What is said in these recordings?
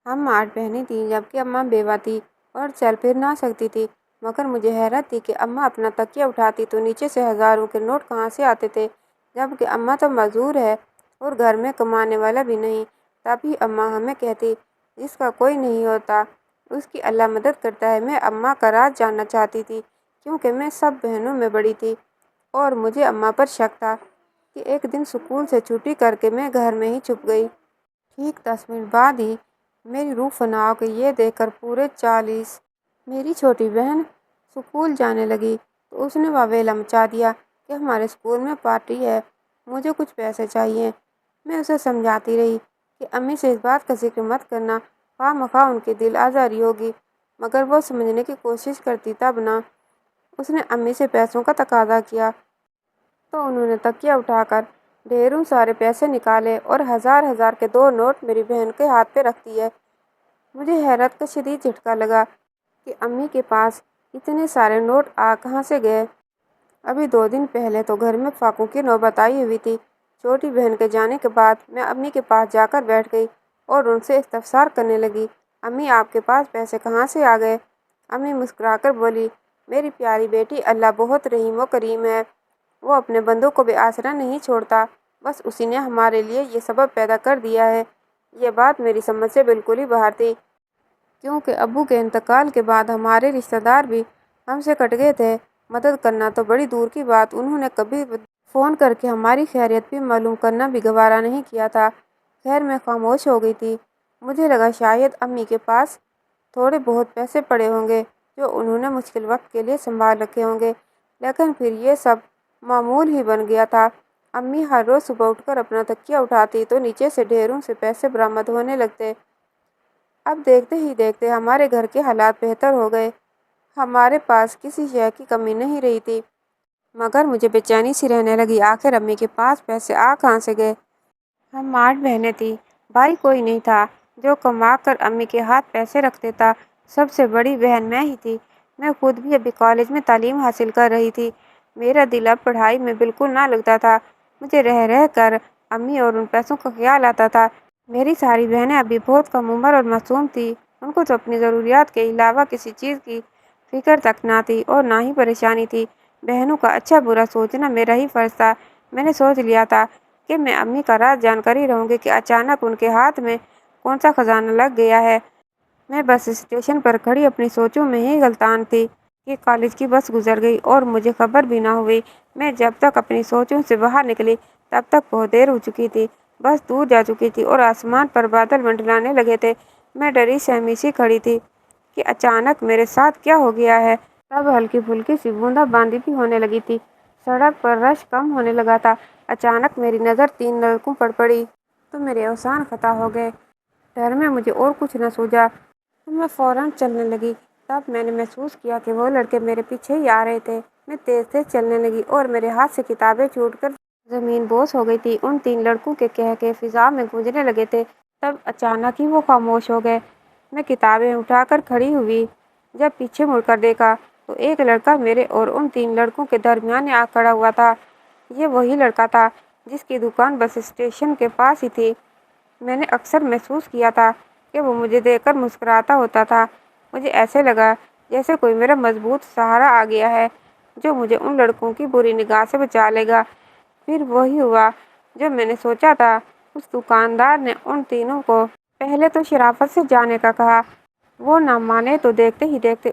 ہم 8 بہنیں تھیں جبکہ اماں بیوہ تھی اور چل پھر نہ سکتی تھی، مگر مجھے حیرت تھی کہ اماں اپنا تکیہ اٹھاتی تو نیچے سے ہزاروں کے نوٹ کہاں سے آتے تھے، جبکہ اماں تو معذور ہے اور گھر میں کمانے والا بھی نہیں۔ تبھی اماں ہمیں کہتی، جس کا کوئی نہیں ہوتا اس کی اللہ مدد کرتا ہے۔ میں اماں کا راز جاننا چاہتی تھی کیونکہ میں سب بہنوں میں بڑی تھی اور مجھے اماں پر شک تھا کہ ایک دن اسکول سے چھٹی کر کے میں گھر میں ہی چھپ گئی۔ ٹھیک 10 منٹ بعد ہی میری روح فنا ہو گئی یہ دیکھ کر پورے 40۔ میری چھوٹی بہن اسکول جانے لگی تو اس نے واویلا مچا دیا کہ ہمارے اسکول میں پارٹی ہے، مجھے کچھ پیسے چاہیے۔ میں اسے سمجھاتی رہی کہ امی سے اس بات کا ذکر مت کرنا، خواہ مخواہ ان کی دل آزاری ہوگی، مگر وہ سمجھنے کی کوشش کرتی تب نہ۔ اس نے امی سے پیسوں کا تقاضا کیا تو انہوں نے تکیہ اٹھا کر ڈھیروں سارے پیسے نکالے اور ہزار ہزار کے 2 نوٹ میری بہن کے ہاتھ پہ رکھ دیے۔ مجھے حیرت کا شدید جھٹکا لگا کہ امی کے پاس اتنے سارے نوٹ آ کہاں سے گئے۔ ابھی 2 دن پہلے تو گھر میں فاقوں کی نوبت آئی ہوئی تھی۔ چھوٹی بہن کے جانے کے بعد میں امی کے پاس جا کر بیٹھ گئی اور ان سے استفسار کرنے لگی، امی آپ کے پاس پیسے کہاں سے آ گئے؟ امی مسکرا کر بولی، میری پیاری بیٹی، اللہ بہت رحیم و کریم ہے، وہ اپنے بندوں کو بے آسرا نہیں چھوڑتا، بس اسی نے ہمارے لیے یہ سبب پیدا کر دیا ہے۔ یہ بات میری سمجھ سے بالکل ہی باہر تھی کیونکہ ابو کے انتقال کے بعد ہمارے رشتہ دار بھی ہم سے کٹ گئے تھے۔ مدد کرنا تو بڑی دور کی بات، انہوں نے کبھی فون کر کے ہماری خیریت بھی معلوم کرنا بھی گوارا نہیں کیا تھا۔ خیر میں خاموش ہو گئی تھی۔ مجھے لگا شاید امی کے پاس تھوڑے بہت پیسے پڑے ہوں گے جو انہوں نے مشکل وقت کے لیے سنبھال رکھے ہوں گے، لیکن پھر یہ سب معمول ہی بن گیا تھا۔ امی ہر روز صبح اٹھ کر اپنا تکیہ اٹھاتی تو نیچے سے ڈھیروں سے پیسے برآمد ہونے لگتے۔ اب دیکھتے ہی دیکھتے ہمارے گھر کے حالات بہتر ہو گئے، ہمارے پاس کسی شے کی کمی نہیں رہی تھی، مگر مجھے بے چینی سی رہنے لگی، آخر امی کے پاس پیسے آ کہاں سے گئے؟ ہم 8 بہنیں تھیں، بھائی کوئی نہیں تھا جو کما کر امی کے ہاتھ پیسے رکھ دیتا، سب سے بڑی بہن میں ہی تھی۔ میں خود بھی ابھی کالج میں تعلیم حاصل کر رہی تھی، میرا دل اب پڑھائی میں بالکل نہ لگتا تھا، مجھے رہ رہ کر امی اور ان پیسوں کا خیال آتا تھا۔ میری ساری بہنیں ابھی بہت کم عمر اور معصوم تھیں، ان کو تو اپنی ضروریات کے علاوہ کسی چیز کی فکر تک نہ تھی اور نہ ہی پریشانی تھی۔ بہنوں کا اچھا برا سوچنا میرا ہی فرض تھا۔ میں نے سوچ لیا تھا کہ میں امی کا راز جان کر ہی رہوں گی کہ اچانک ان کے ہاتھ میں کون سا خزانہ لگ گیا ہے۔ میں بس اسٹیشن پر کھڑی اپنی سوچوں میں ہی غلطان تھی کہ کالج کی بس گزر گئی اور مجھے خبر بھی نہ ہوئی۔ میں جب تک اپنی سوچوں سے باہر نکلی تب تک بہت دیر ہو چکی تھی، بس دور جا چکی تھی اور آسمان پر بادل منڈلانے لگے تھے۔ میں ڈری سہمی سی کھڑی تھی کہ اچانک میرے ساتھ کیا ہو گیا ہے۔ تب ہلکی پھلکی سی بوندا باندی بھی ہونے لگی تھی، سڑک پر رش کم ہونے لگا تھا۔ اچانک میری نظر 3 لڑکوں پر پڑی تو میرے اوزان خطا ہو گئے۔ ڈر میں مجھے اور کچھ نہ سوجا تو میں فوراً چلنے لگی۔ تب میں نے محسوس کیا کہ وہ لڑکے میرے پیچھے ہی آ رہے تھے۔ میں تیز تیز چلنے لگی اور میرے ہاتھ سے کتابیں چھوٹ کر زمین بوس ہو گئی تھی۔ ان 3 لڑکوں کے قہقہے فضا میں گونجنے لگے تھے، تب اچانک ہی وہ خاموش ہو گئے۔ میں کتابیں اٹھا کر کھڑی ہوئی، جب پیچھے مڑ کر دیکھا تو ایک لڑکا میرے اور ان 3 لڑکوں کے درمیان آ کھڑا ہوا تھا۔ یہ وہی لڑکا تھا جس کی دکان بس اسٹیشن کے پاس ہی تھی۔ میں نے اکثر محسوس کیا تھا کہ وہ مجھے دیکھ کر مسکراتا ہوتا تھا۔ مجھے ایسے لگا جیسے کوئی میرا مضبوط سہارا آ گیا ہے جو مجھے ان لڑکوں کی بری نگاہ سے بچا لے گا۔ پھر وہی ہوا جو میں نے سوچا تھا۔ اس دکاندار نے ان تینوں کو پہلے تو شرافت سے جانے کا کہا، وہ نہ مانے تو دیکھتے ہی دیکھتے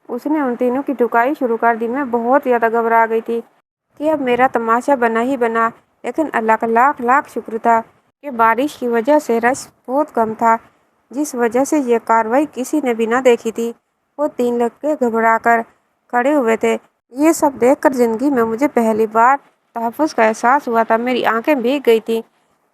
اس نے ان تینوں کی ٹھکائی شروع کر دی۔ میں بہت زیادہ گھبرا گئی تھی کہ اب میرا تماشا بنا ہی بنا، لیکن اللہ کا لاکھ لاکھ شکر تھا کہ بارش کی وجہ سے رش بہت کم تھا، جس وجہ سے یہ کارروائی کسی نے بھی نہ دیکھی تھی۔ وہ 3 لڑکے گھبرا کر کھڑے ہوئے تھے۔ یہ سب دیکھ کر زندگی میں مجھے پہلی بار تحفظ کا احساس ہوا تھا، میری آنکھیں بھیگ گئی تھیں۔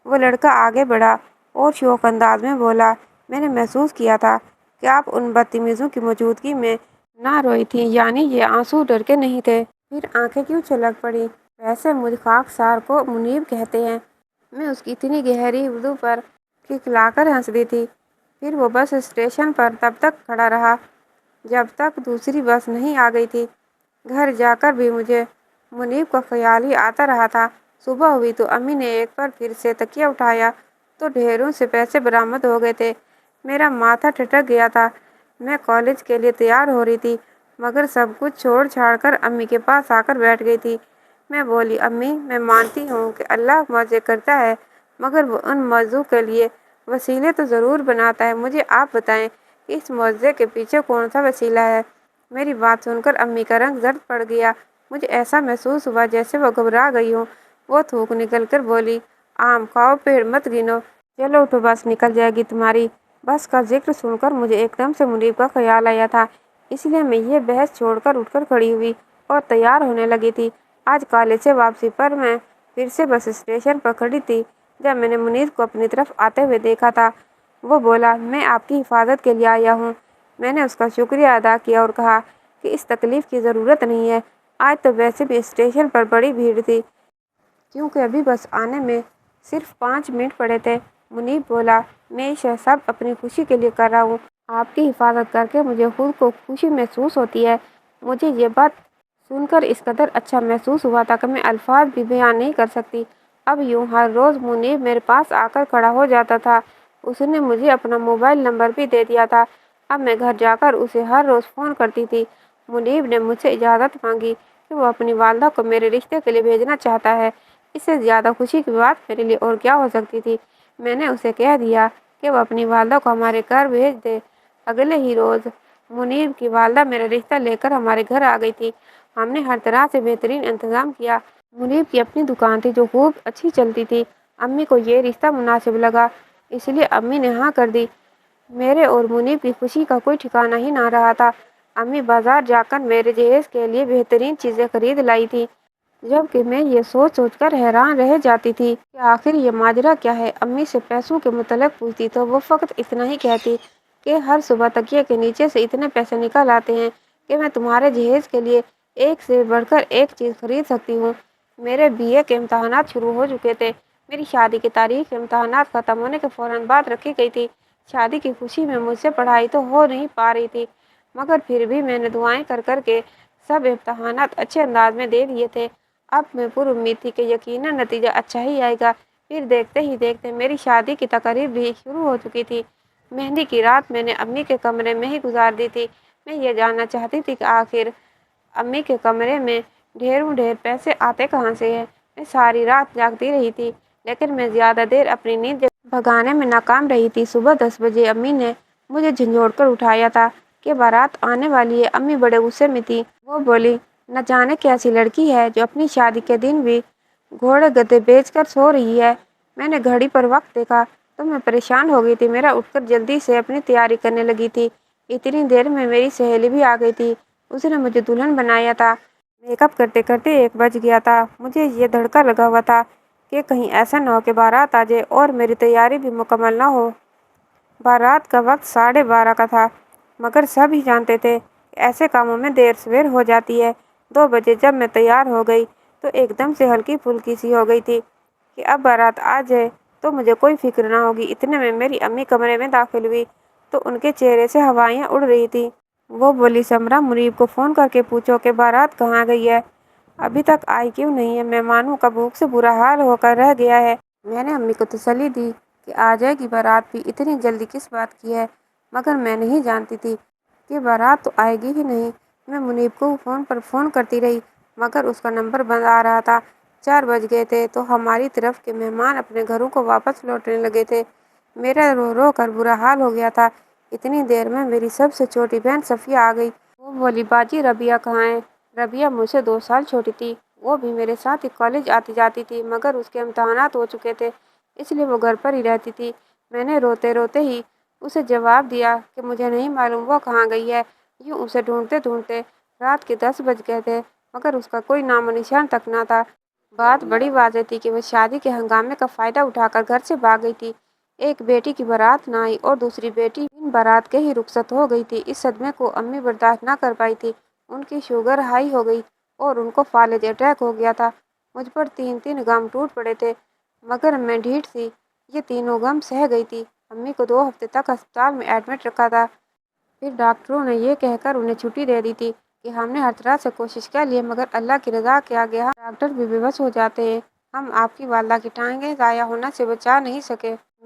وہ لڑکا آگے بڑھا اور شوخ انداز میں بولا، میں نے محسوس کیا تھا کہ آپ ان بدتمیزوں کی موجودگی میں نہ روئی تھیں، یعنی یہ آنسو ڈر کے نہیں تھے۔ پھر آنکھیں کیوں چھلک پڑیں؟ ویسے مجھ خاکسار کو منیب کہتے ہیں۔ میں اس کی اتنی گہری اردو پر کھلکھلا کر ہنس دی تھی۔ پھر وہ بس اسٹیشن پر تب تک کھڑا رہا جب تک دوسری بس نہیں آ گئی تھی۔ گھر جا کر بھی مجھے منیب کا خیال ہی آتا رہا تھا۔ صبح ہوئی تو امی نے ایک بار پھر سے تکیہ اٹھایا تو ڈھیروں سے پیسے برآمد ہو گئے تھے۔ میرا ماتھا ٹھٹک گیا تھا۔ میں کالج کے لیے تیار ہو رہی تھی مگر سب کچھ چھوڑ چھاڑ کر امی کے پاس آ کر بیٹھ گئی تھی۔ میں بولی، امی میں مانتی ہوں کہ اللہ معجزے کرتا ہے مگر وہ ان معجزوں کے لیے وسیلے تو ضرور بناتا ہے۔ مجھے آپ بتائیں کہ اس معجزے کے پیچھے کون سا وسیلہ ہے؟ میری بات سن کر امی کا رنگ زرد پڑ گیا۔ مجھے ایسا محسوس ہوا جیسے وہ گھبرا گئی ہوں۔ وہ تھوک نکل کر بولی، آم کھاؤ پیڑ مت گنو، چلو تو بس نکل جائے گی تمہاری۔ بس کا ذکر سن کر مجھے ایک دم سے منیب کا خیال آیا تھا، اس لیے میں یہ بحث چھوڑ کر اٹھ کر کھڑی ہوئی اور تیار ہونے لگی تھی۔ آج کالج سے واپسی پر میں پھر سے بس اسٹیشن پر کھڑی تھی جب میں نے منیب کو اپنی طرف آتے ہوئے دیکھا تھا۔ وہ بولا، میں آپ کی حفاظت کے لیے آیا ہوں۔ میں نے اس کا شکریہ ادا کیا اور کہا کہ اس تکلیف کی ضرورت نہیں ہے۔ آج تو ویسے بھی اسٹیشن پر بڑی بھیڑ تھی کیونکہ ابھی بس آنے میں صرف 5 منٹ پڑے تھے۔ منیب بولا، میں یہ سب اپنی خوشی کے لیے کر رہا ہوں۔ آپ کی حفاظت کر کے مجھے خود کو خوشی محسوس ہوتی ہے۔ مجھے یہ بات سن کر اس قدر اچھا محسوس ہوا تھا کہ میں الفاظ بھی بیان نہیں کر سکتی۔ اب یوں ہر روز منیب میرے پاس آ کر کھڑا ہو جاتا تھا۔ اس نے مجھے اپنا موبائل نمبر بھی دے دیا تھا۔ اب میں گھر جا کر اسے ہر روز فون کرتی تھی۔ منیب نے مجھ سے اجازت مانگی کہ وہ اپنی والدہ کو میرے رشتے کے لیے بھیجنا چاہتا ہے۔ اس سے زیادہ خوشی کی بات میرے لیے اور کیا ہو سکتی تھی۔ میں نے اسے کہہ دیا کہ وہ اپنی والدہ کو ہمارے گھر بھیج دے۔ اگلے ہی روز منیب کی والدہ میرا رشتہ لے کر ہمارے گھر آ گئی تھی۔ ہم نے ہر طرح سے بہترین انتظام کیا۔ منیب کی اپنی دکان تھی جو خوب اچھی چلتی تھی۔ امی کو یہ رشتہ مناسب لگا، اس لیے امی نے ہاں کر دی۔ میرے اور منیب کی خوشی کا کوئی ٹھکانہ ہی نہ رہا تھا۔ امی بازار جا کر میرے جہیز کے لیے بہترین چیزیں خرید لائی تھی، جبکہ میں یہ سوچ سوچ کر حیران رہ جاتی تھی کہ آخر یہ ماجرا کیا ہے۔ امی سے پیسوں کے متعلق پوچھتی تو وہ فقط اتنا ہی کہتی کہ ہر صبح تکیے کے نیچے سے اتنے پیسے نکل آتے ہیں کہ میں تمہارے جہیز کے لیے ایک سے بڑھ کر ایک چیز خرید سکتی ہوں۔ میرے BA کے امتحانات شروع ہو چکے تھے۔ میری شادی کی تاریخ امتحانات ختم ہونے کے فوراً بعد رکھی گئی تھی۔ شادی کی خوشی میں مجھ سے پڑھائی تو ہو نہیں پا رہی تھی مگر پھر بھی میں نے دعائیں کر کر کے سب امتحانات اچھے انداز میں دے دیے تھے۔ اب میں پر امید تھی کہ یقیناً نتیجہ اچھا ہی آئے گا۔ پھر دیکھتے ہی دیکھتے میری شادی کی تقریب بھی شروع ہو چکی تھی۔ مہندی کی رات میں نے امی کے کمرے میں ہی گزار دی تھی۔ میں یہ جاننا چاہتی تھی کہ آخر امی کے کمرے میں ڈھیر پیسے آتے کہاں سے ہیں۔ میں ساری رات جاگتی رہی تھی لیکن میں زیادہ دیر اپنی نیند بھگانے میں ناکام رہی تھی۔ صبح 10 بجے امی نے مجھے جھنجھوڑ کر اٹھایا تھا کہ بارات آنے والی ہے۔ امی بڑے غصے میں تھی۔ وہ بولی، نہ جانے کیسی لڑکی ہے جو اپنی شادی کے دن بھی گھوڑے گدھے بیچ کر سو رہی ہے۔ میں نے گھڑی پر وقت دیکھا تو میں پریشان ہو گئی تھی۔ میرا اٹھ کر جلدی سے اپنی تیاری کرنے لگی تھی۔ اتنی دیر میں میری سہیلی بھی آ گئی تھی۔ اس نے مجھے دلہن بنایا تھا۔ میک اپ کرتے کرتے 1 بج گیا تھا۔ مجھے یہ دھڑکا لگا ہوا تھا کہ کہیں ایسا نہ ہو کہ بارات آ جائے اور میری تیاری بھی مکمل نہ ہو۔ بارات کا وقت 12:30 کا تھا مگر سب ہی جانتے تھے کہ ایسے کاموں میں دیر سویر ہو جاتی ہے۔ 2 بجے جب میں تیار ہو گئی تو ایک دم سے ہلکی پھلکی سی ہو گئی تھی کہ اب بارات آ جائے تو مجھے کوئی فکر نہ ہوگی۔ اتنے میں میری امی کمرے میں داخل ہوئی تو ان کے چہرے سے ہوائیاں اڑ رہی تھی۔ وہ بولی، سمرا منیب کو فون کر کے پوچھو کہ بارات کہاں گئی ہے، ابھی تک آئی کیوں نہیں ہے، مہمانوں کا بھوک سے برا حال ہو کر رہ گیا ہے۔ میں نے امی کو تسلی دی کہ آ جائے گی بارات بھی، اتنی جلدی کس بات کی ہے، مگر میں نہیں جانتی تھی کہ بارات تو آئے گی ہی نہیں۔ میں منیب کو فون پر فون کرتی رہی مگر اس کا نمبر بند آ رہا تھا۔ 4 بج گئے تھے تو ہماری طرف کے مہمان اپنے گھروں کو واپس لوٹنے لگے تھے۔ میرا رو رو کر برا حال ہو گیا تھا۔ اتنی دیر میں میری سب سے چھوٹی بہن صفیہ آ گئی۔ وہ بولی، باجی ربیہ کہاں ہے؟ ربیہ مجھ سے 2 سال چھوٹی تھی۔ وہ بھی میرے ساتھ ہی کالج آتی جاتی تھی مگر اس کے امتحانات ہو چکے تھے اس لیے وہ گھر پر ہی رہتی تھی۔ میں نے روتے روتے ہی اسے جواب دیا کہ مجھے نہیں معلوم وہ کہاں گئی ہے۔ یوں اسے ڈھونڈتے ڈھونڈتے رات کے 10 بج گئے تھے مگر اس کا کوئی نام و نشان تک نہ تھا۔ بات بڑی واضح تھی کہ وہ شادی کے ہنگامے کا فائدہ اٹھا کر گھر سے بھاگ گئی تھی۔ ایک بیٹی کی بارات نہ آئی اور دوسری بیٹی بن بارات کے ہی رخصت ہو گئی تھی۔ اس صدمے کو امی برداشت نہ کر پائی تھی۔ ان کی شوگر ہائی ہو گئی اور ان کو فالج اٹیک ہو گیا تھا۔ مجھ پر 3 غم ٹوٹ پڑے تھے مگر میں ڈھیٹ سی یہ تینوں غم سہ گئی تھی۔ امی کو 2 ہفتے تک ہسپتال میں ایڈمٹ رکھا تھا۔ پھر ڈاکٹروں نے یہ کہہ کر انہیں چھٹی دے دی تھی کہ ہم نے ہر طرح سے کوشش کر لی مگر اللہ کی رضا کے آگے ہم ڈاکٹر بھی بے بس ہو جاتے ہیں۔ ہم آپ کی والدہ کی ٹانگیں ضائع ہونے سے بچا نہیں سکے۔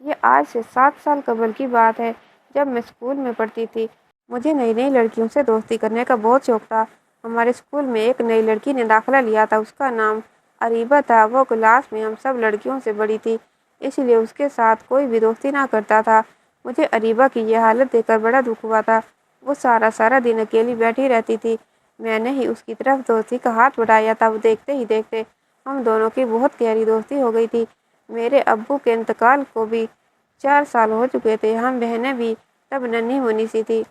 یہ آج سے 7 سال قبل کی بات ہے، جب میں اسکول میں پڑھتی تھی۔ مجھے نئی نئی لڑکیوں سے دوستی کرنے کا بہت شوق تھا۔ ہمارے اسکول میں ایک نئی لڑکی نے داخلہ لیا تھا، اس کا نام اریبہ تھا۔ وہ کلاس میں ہم سب لڑکیوں سے بڑی تھی، اس لیے اس کے ساتھ کوئی بھی دوستی نہ کرتا تھا۔ مجھے اریبہ کی یہ حالت دیکھ کر بڑا دکھ ہوا تھا۔ وہ سارا دن اکیلی بیٹھی رہتی تھی۔ میں نے ہی اس کی طرف دوستی کا ہاتھ بڑھایا تھا۔ وہ دیکھتے ہی دیکھتے ہم دونوں کی بہت گہری دوستی ہو گئی تھی۔ میرے ابو کے انتقال کو بھی 4 سال ہو چکے تھے۔ ہم بہنیں بھی تب ننھی مونی سی تھی۔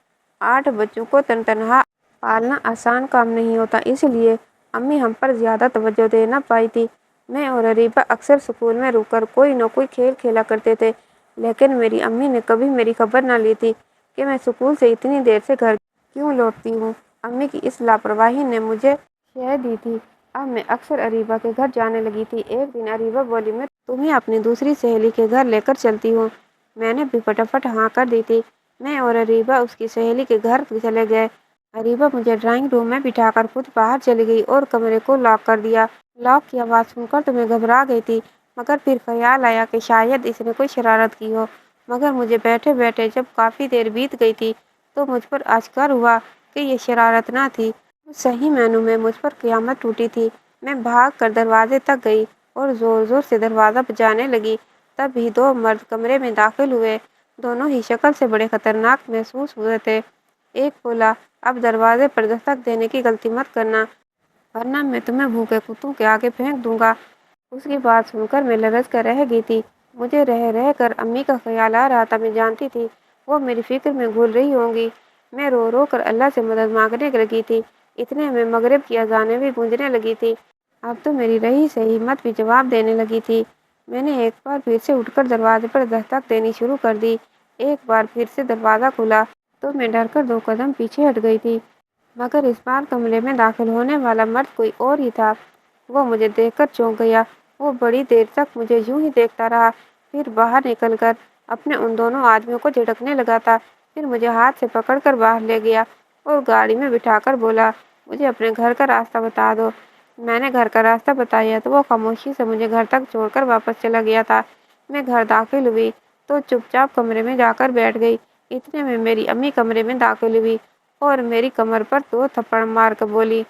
8 بچوں کو تنہا پالنا آسان کام نہیں ہوتا، اس لیے امی ہم پر زیادہ توجہ دے نہ پائی تھی۔ میں اور اریبہ اکثر اسکول میں رک کر کوئی نہ کوئی کھیل کھیلا کرتے تھے، لیکن میری امی نے کبھی میری خبر نہ لی تھی کہ میں اسکول سے اتنی دیر سے گھر کیوں لوٹتی ہوں۔ امی کی اس لاپرواہی نے مجھے شہ دی تھی۔ اب میں اکثر اریبہ کے گھر جانے لگی تھی۔ ایک دن اریبہ بولی، میں تمہیں اپنی دوسری سہیلی کے گھر لے کر چلتی ہوں۔ میں نے بھی فٹافٹ ہاں کر دی تھی۔ میں اور اریبہ اس کی سہیلی کے گھر چلے گئے۔ اریبہ مجھے ڈرائنگ روم میں بٹھا کر خود باہر چلی گئی اور کمرے کو لاک کر دیا۔ لاک کی آواز سن کر تو میں گھبرا گئی تھی، مگر پھر خیال آیا کہ شاید اس نے کوئی شرارت کی ہو۔ مگر مجھے بیٹھے بیٹھے جب کافی دیر بیت گئی تھی تو مجھ پر آشکار ہوا کہ یہ شرارت نہ تھی، صحیح معنوں میں مجھ پر قیامت ٹوٹی تھی۔ میں بھاگ کر دروازے تک گئی اور زور زور سے دروازہ بجانے لگی۔ تب ہی 2 مرد کمرے میں داخل ہوئے۔ دونوں ہی شکل سے بڑے خطرناک محسوس ہوئے تھے۔ ایک بولا، اب دروازے پر دستک دینے کی غلطی مت کرنا، ورنہ میں تمہیں بھوکے کتوں کے آگے پھینک دوں گا۔ اس کی بات سن کر میں لرز کر رہ گئی تھی۔ مجھے رہ کر امی کا خیال آ رہا تھا۔ میں جانتی تھی وہ میری فکر میں گھل رہی ہوں گی۔ میں رو کر اللہ سے مدد مانگنے لگی تھی۔ اتنے میں مغرب کی اذانیں بھی گونجنے لگی تھی۔ اب تو میری رہی سہی ہمت بھی جواب دینے لگی تھی۔ میں نے ایک بار پھر سے اٹھ کر دروازے پر دستک دینی شروع کر دی۔ ایک بار پھر سے دروازہ کھلا تو میں ڈر کر 2 قدم پیچھے ہٹ گئی تھی، مگر اس بار کمرے میں داخل ہونے والا مرد کوئی اور ہی تھا۔ وہ مجھے دیکھ کر چونک گیا۔ وہ بڑی دیر تک مجھے یوں ہی دیکھتا رہا، پھر باہر نکل کر اپنے ان دونوں آدمیوں کو جھڑکنے لگا تھا۔ پھر مجھے ہاتھ سے پکڑ کر باہر لے گیا اور گاڑی میں بٹھا کر بولا، مجھے اپنے گھر کا راستہ بتا دو۔ میں نے گھر کا راستہ بتایا تو وہ خاموشی سے مجھے گھر تک چھوڑ کر واپس چلا گیا تھا۔ میں گھر داخل ہوئی تو چپ چاپ کمرے میں جا کر بیٹھ گئی۔ اتنے میں میری امی کمرے میں داخل ہوئی اور میری کمر پر 2 تھپڑ مار کر بولی،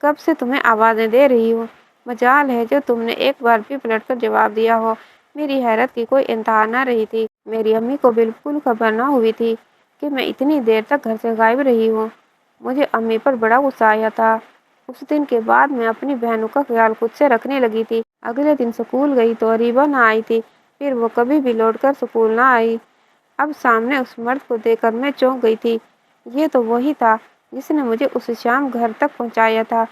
کب سے تمہیں آوازیں دے رہی ہوں، مجال ہے جو تم نے ایک بار بھی پلٹ کر جواب دیا ہو۔ میری حیرت کی کوئی انتہا نہ رہی تھی۔ میری امی کو بالکل خبر نہ ہوئی تھی کہ میں اتنی دیر تک گھر سے غائب رہی ہوں۔ مجھے امی پر بڑا غصہ آیا تھا۔ اس دن کے بعد میں اپنی بہنوں کا خیال خود سے رکھنے لگی تھی۔ اگلے دن سکول گئی تو اریبہ نہ آئی تھی، پھر وہ کبھی بھی لوٹ کر سکول نہ آئی۔ اب سامنے اس مرد کو دیکھ کر میں چونک گئی تھی۔ یہ تو وہی تھا جس نے مجھے اس شام گھر تک پہنچایا تھا۔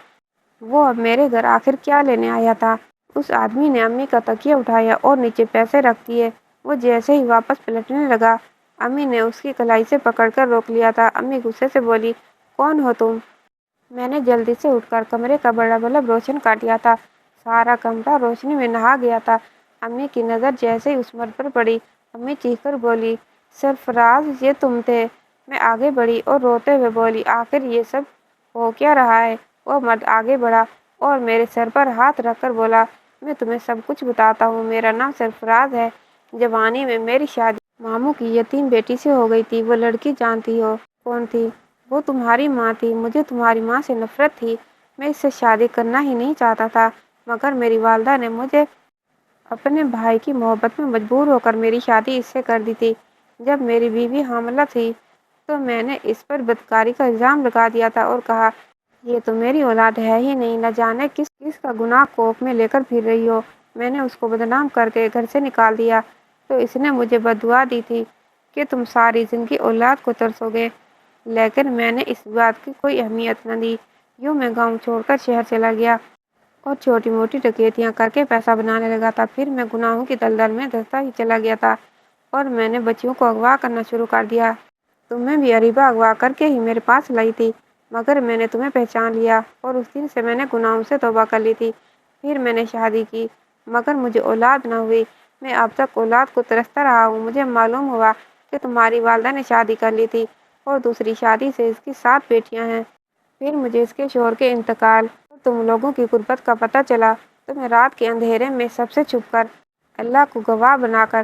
وہ اب میرے گھر آخر کیا لینے آیا تھا؟ اس آدمی نے امی کا تکیہ اٹھایا اور نیچے پیسے رکھ دیے۔ وہ جیسے ہی واپس پلٹنے لگا، امی نے اس کی کلائی سے پکڑ کر روک لیا تھا۔ امی غصے سے بولی، کون ہو تم؟ میں نے جلدی سے اٹھ کر کمرے کا بڑا بلب روشن کر دیا تھا۔ سارا کمرہ روشنی میں نہا گیا تھا۔ امی کی نظر جیسے ہی اس مرد پر پڑی، امی چیخ کر بولی، سرفراز، یہ تم تھے؟ میں آگے بڑھی اور روتے ہوئے بولی، آخر یہ سب ہو کیا رہا ہے؟ وہ مرد آگے بڑھا اور میرے سر پر ہاتھ رکھ کر بولا، میں تمہیں سب کچھ بتاتا ہوں۔ میرا نام سرفراز ہے۔ جوانی میں میری شادی ماموں کی یتیم بیٹی سے ہو گئی تھی۔ وہ لڑکی جانتی ہو کون تھی؟ وہ تمہاری ماں تھی۔ مجھے تمہاری ماں سے نفرت تھی۔ میں اس سے شادی کرنا ہی نہیں چاہتا تھا، مگر میری والدہ نے مجھے اپنے بھائی کی محبت میں مجبور ہو کر میری شادی اس سے کر دی تھی۔ جب میری بیوی حاملہ تھی تو میں نے اس پر بدکاری کا الزام لگا دیا تھا اور کہا، یہ تو میری اولاد ہے ہی نہیں، نہ جانے کس کس کا گناہ کوکھ میں لے کر پھر رہی ہو۔ میں نے اس کو بدنام کر کے گھر سے نکال دیا تو اس نے مجھے بد دعا دی تھی کہ تم ساری زندگی اولاد کو ترسو گے، لیکن میں نے اس بات کی کوئی اہمیت نہ دی۔ یوں میں گاؤں چھوڑ کر شہر چلا گیا اور چھوٹی موٹی ڈکیتیاں کر کے پیسہ بنانے لگا تھا۔ پھر میں گناہوں کی دلدل میں دھنستا ہی چلا گیا تھا اور میں نے بچیوں کو اغوا کرنا شروع کر دیا۔ تمہیں بھی اریبہ اغوا کر کے ہی میرے پاس لائی تھی، مگر میں نے تمہیں پہچان لیا اور اس دن سے میں نے گناہوں سے توبہ کر لی تھی۔ پھر میں نے شادی کی، مگر مجھے اولاد نہ ہوئی۔ میں اب تک اولاد کو ترستا رہا ہوں۔ مجھے معلوم ہوا کہ تمہاری والدہ نے شادی کر لی تھی اور دوسری شادی سے اس کی 7 بیٹیاں ہیں۔ پھر مجھے اس کے شوہر کے انتقال اور تم لوگوں کی غربت کا پتہ چلا تو میں رات کے اندھیرے میں سب سے چھپ کر، اللہ کو گواہ بنا کر